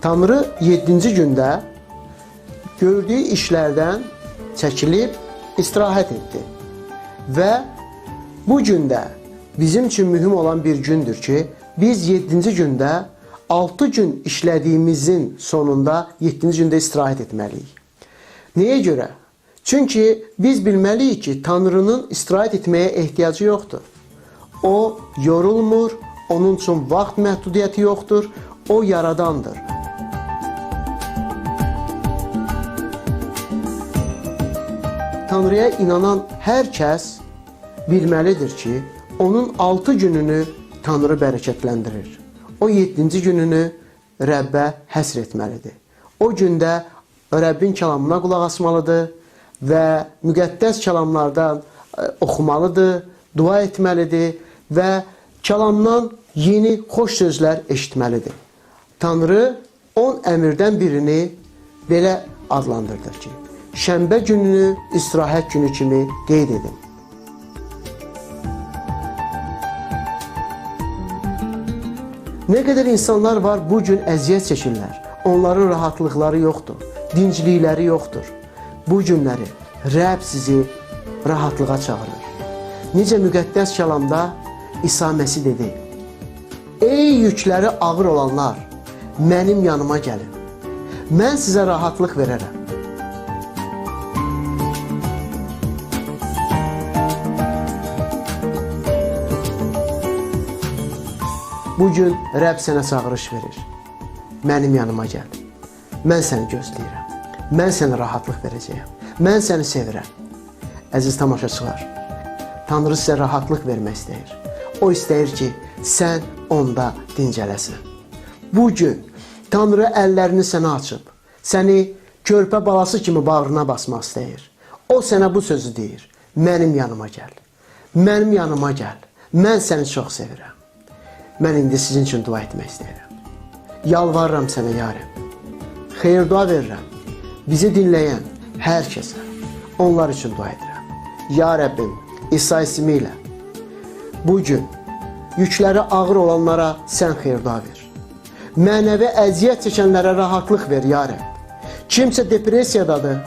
Tanrı 7-ci gündə gördüyü işlərdən çəkilib istirahət etdi. Və bu gündə bizim üçün mühüm olan bir gündür ki, biz 7-ci gündə 6 gün işlədiyimizin sonunda 7-ci gündə istirahət etməliyik. Nəyə görə? Çünki biz bilməliyik ki, Tanrının istirahət etməyə ehtiyacı yoxdur. O yorulmur, onun üçün vaxt məhdudiyyəti yoxdur, o yaradandır. Tanrıya inanan hər kəs bilməlidir ki, onun 6 gününü Tanrı bərəkətləndirir. O 7-ci gününü Rəbbə həsr etməlidir. O gündə Rəbbin kəlamına qulaq asmalıdır və müqəddəs kəlamlardan oxumalıdır, dua etməlidir və kəlamdan yeni xoş sözlər eşitməlidir. Tanrı 10 əmrdən birini belə adlandırdır ki, şənbə gününü istirahət günü kimi qeyd edin. Nə qədər insanlar var bu gün əziyyət çəkirlər. Onların rahatlıqları yoxdur, dinclikləri yoxdur. Bu günləri Rəbb sizi rahatlığa çağırır. Necə müqəddəs kəlamda İsa Məsih dedi: "Ey yükləri ağır olanlar, mənim yanıma gəlin. Mən sizə rahatlıq verərəm." Bugün Rəbb sənə çağırış verir. Mənim yanıma gəl. Mən səni gözləyirəm. Mən sənə rahatlıq verəcəyəm. Mən səni sevirəm. Əziz tamaşaçılar, Tanrı sizə rahatlıq vermək istəyir. O istəyir ki, sən onda dincələsən. Bugün Tanrı əllərini sənə açıb, səni körpə balası kimi bağrına basmaq istəyir. O sənə bu sözü deyir: mənim yanıma gəl. Mənim yanıma gəl. Mən səni çox sevirəm. Mən indi sizin üçün dua etmək istəyirəm. Yalvarıram sənə, ya Rəbb. Xeyir dua verirəm. Bizi dinləyən hər kəsə, onlar üçün dua edirəm. Ya Rəbbim, İsa ismi ilə bugün yükləri ağır olanlara sən xeyir dua ver. Mənəvi əziyyət çəkənlərə rahatlıq ver, ya Rəbb. Kimsə depressiyadadır,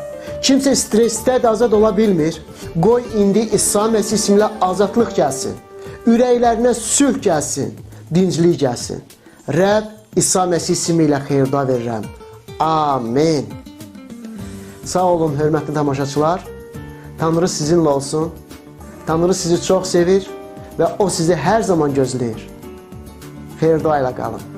kimsə stressdə azad ola bilmir. Qoy indi İsa Məsih ismi ilə azadlıq gəlsin. Ürəklərinə sülh gəlsin, dinclik gəlsin. Rəbb İsa Məsih ismi ilə xeyir dua verirəm. Amin. Sağ olun, hörmətli tamaşaçılar. Tanrı sizinlə olsun. Tanrı sizi çox sevir və o sizi hər zaman gözləyir. Xeyir dua ilə qalın.